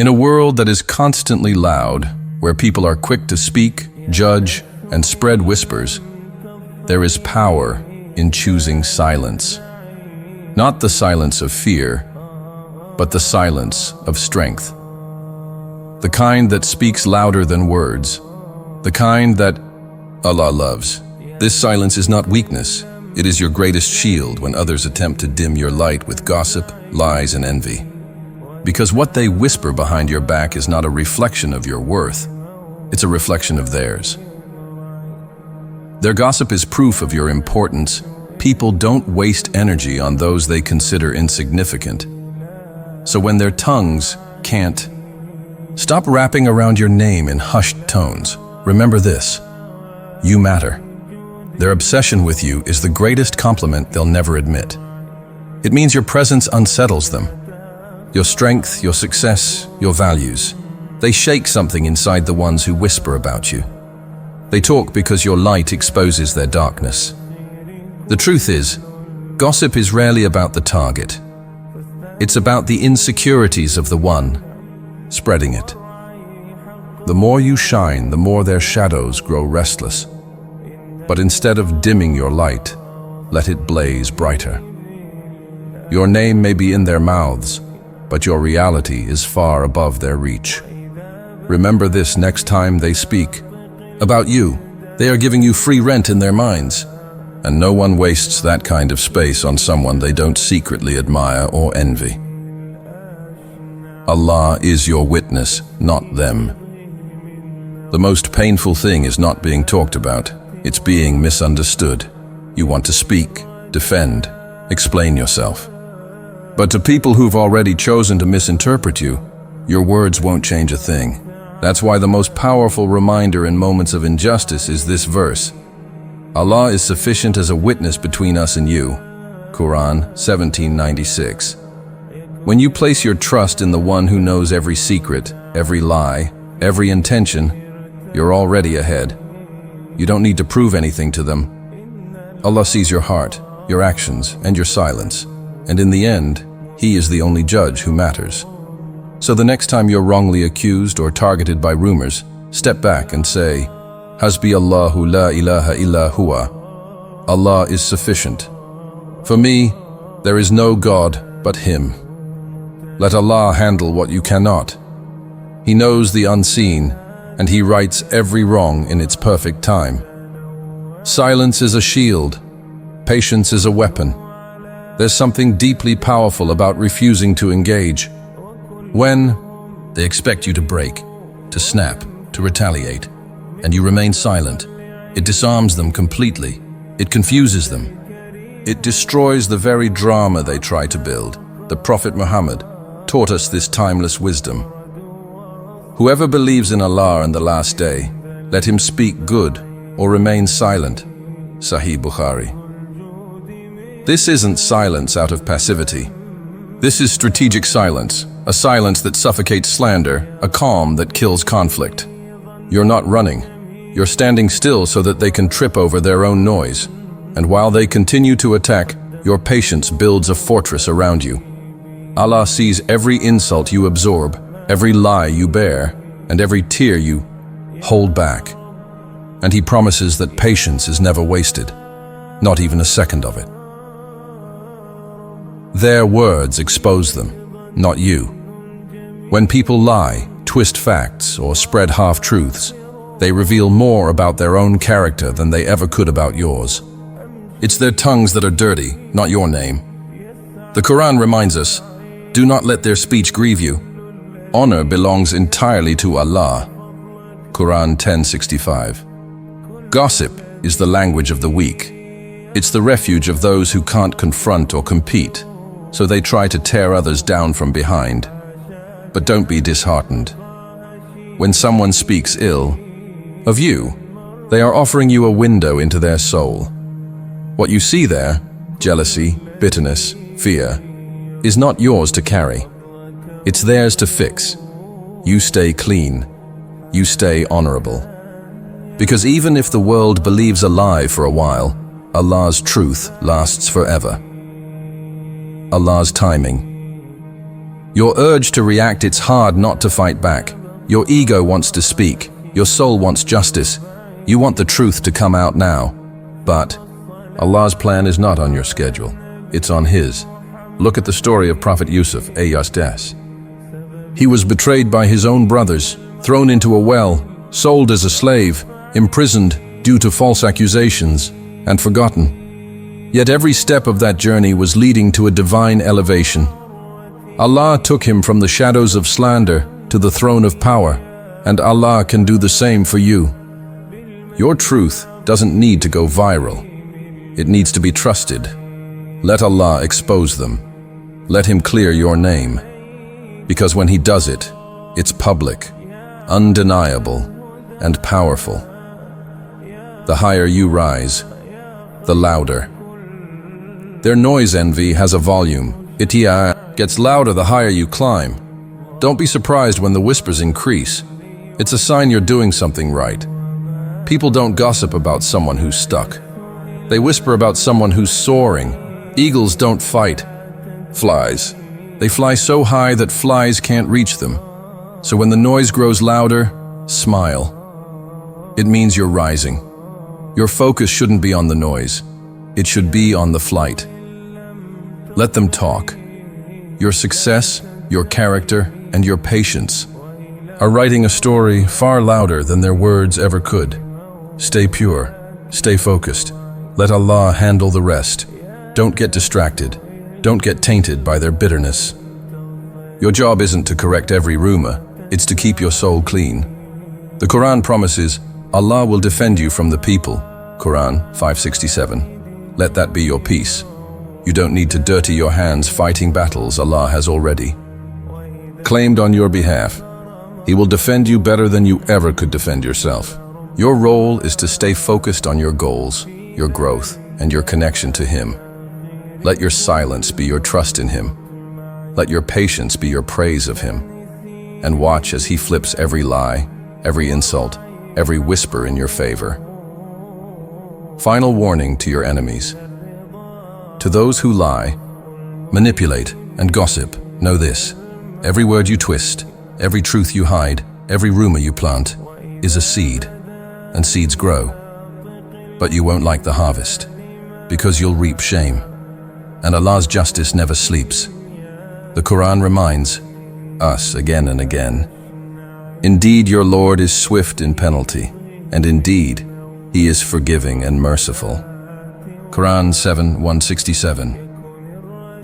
In a world that is constantly loud, where people are quick to speak, judge, and spread whispers, there is power in choosing silence. Not the silence of fear, but the silence of strength. The kind that speaks louder than words, the kind that Allah loves. This silence is not weakness. It is your greatest shield when others attempt to dim your light with gossip, lies, and envy. Because what they whisper behind your back is not a reflection of your worth, it's a reflection of theirs. Their gossip is proof of your importance. People don't waste energy on those they consider insignificant. So when their tongues can't, stop rapping around your name in hushed tones. Remember this: you matter. Their obsession with you is the greatest compliment they'll never admit. It means your presence unsettles them. Your strength, your success, your values. They shake something inside the ones who whisper about you. They talk because your light exposes their darkness. The truth is, gossip is rarely about the target. It's about the insecurities of the one spreading it. The more you shine, the more their shadows grow restless. But instead of dimming your light, let it blaze brighter. Your name may be in their mouths, but your reality is far above their reach. Remember this next time they speak about you. They are giving you free rent in their minds, and no one wastes that kind of space on someone they don't secretly admire or envy. Allah is your witness, not them. The most painful thing is not being talked about, it's being misunderstood. You want to speak, defend, explain yourself. But to people who've already chosen to misinterpret you, your words won't change a thing. That's why the most powerful reminder in moments of injustice is this verse. Allah is sufficient as a witness between us and you. Quran 1796. When you place your trust in the one who knows every secret, every lie, every intention, you're already ahead. You don't need to prove anything to them. Allah sees your heart, your actions, and your silence. And in the end, He is the only judge who matters. So the next time you're wrongly accused or targeted by rumors, step back and say, Hasbi Allahu la ilaha illa huwa. Allah is sufficient. For me, there is no God but Him. Let Allah handle what you cannot. He knows the unseen, and He rights every wrong in its perfect time. Silence is a shield. Patience is a weapon. There's something deeply powerful about refusing to engage. When they expect you to break, to snap, to retaliate, and you remain silent, it disarms them completely. It confuses them. It destroys the very drama they try to build. The Prophet Muhammad taught us this timeless wisdom. Whoever believes in Allah and the last day, let him speak good or remain silent. Sahih Bukhari. This isn't silence out of passivity. This is strategic silence, a silence that suffocates slander, a calm that kills conflict. You're not running. You're standing still so that they can trip over their own noise. And while they continue to attack, your patience builds a fortress around you. Allah sees every insult you absorb, every lie you bear, and every tear you hold back. And He promises that patience is never wasted, not even a second of it. Their words expose them, not you. When people lie, twist facts, or spread half-truths, they reveal more about their own character than they ever could about yours. It's their tongues that are dirty, not your name. The Quran reminds us, do not let their speech grieve you. Honor belongs entirely to Allah. Quran 10:65. Gossip is the language of the weak. It's the refuge of those who can't confront or compete, so they try to tear others down from behind. But don't be disheartened. When someone speaks ill of you, they are offering you a window into their soul. What you see there, jealousy, bitterness, fear, is not yours to carry. It's theirs to fix. You stay clean. You stay honorable. Because even if the world believes a lie for a while, Allah's truth lasts forever. Allah's timing. Your urge to react, it's hard not to fight back. Your ego wants to speak. Your soul wants justice. You want the truth to come out now. But Allah's plan is not on your schedule. It's on His. Look at the story of Prophet Yusuf, a.s. He was betrayed by his own brothers, thrown into a well, sold as a slave, imprisoned due to false accusations, and forgotten. Yet every step of that journey was leading to a divine elevation. Allah took him from the shadows of slander to the throne of power, and Allah can do the same for you. Your truth doesn't need to go viral. It needs to be trusted. Let Allah expose them. Let Him clear your name. Because when He does it, it's public, undeniable, and powerful. The higher you rise, the louder. Their noise envy has a volume. It gets louder the higher you climb. Don't be surprised when the whispers increase. It's a sign you're doing something right. People don't gossip about someone who's stuck. They whisper about someone who's soaring. Eagles don't fight flies. They fly so high that flies can't reach them. So when the noise grows louder, smile. It means you're rising. Your focus shouldn't be on the noise. It should be on the flight. Let them talk. Your success, your character, and your patience are writing a story far louder than their words ever could. Stay pure. Stay focused. Let Allah handle the rest. Don't get distracted. Don't get tainted by their bitterness. Your job isn't to correct every rumor. It's to keep your soul clean. The Quran promises, Allah will defend you from the people. Quran 567. Let that be your peace. You don't need to dirty your hands fighting battles Allah has already claimed on your behalf. He will defend you better than you ever could defend yourself. Your role is to stay focused on your goals, your growth, and your connection to Him. Let your silence be your trust in Him. Let your patience be your praise of Him. And watch as He flips every lie, every insult, every whisper in your favor. Final warning to your enemies. To those who lie, manipulate, and gossip, know this: every word you twist, every truth you hide, every rumor you plant is a seed, and seeds grow. But you won't like the harvest, because you'll reap shame. And Allah's justice never sleeps. The Quran reminds us again and again, indeed your Lord is swift in penalty, and indeed He is forgiving and merciful. Quran 7:167.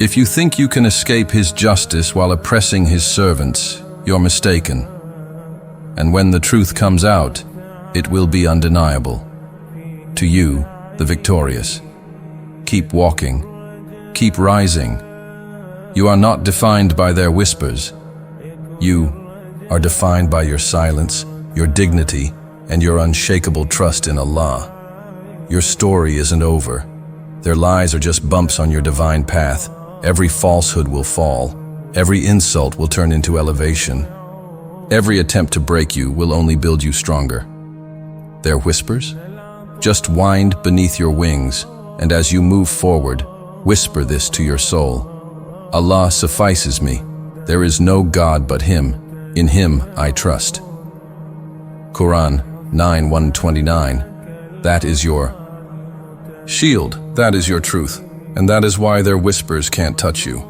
If you think you can escape His justice while oppressing His servants, you're mistaken. And when the truth comes out, it will be undeniable. To you, the victorious. Keep walking. Keep rising. You are not defined by their whispers. You are defined by your silence, your dignity, and your unshakable trust in Allah. Your story isn't over. Their lies are just bumps on your divine path. Every falsehood will fall. Every insult will turn into elevation. Every attempt to break you will only build you stronger. Their whispers? Just wind beneath your wings, and as you move forward, whisper this to your soul: Allah suffices me. There is no God but Him. In Him I trust. Quran 9:129. That is your shield. That is your truth. And that is why their whispers can't touch you.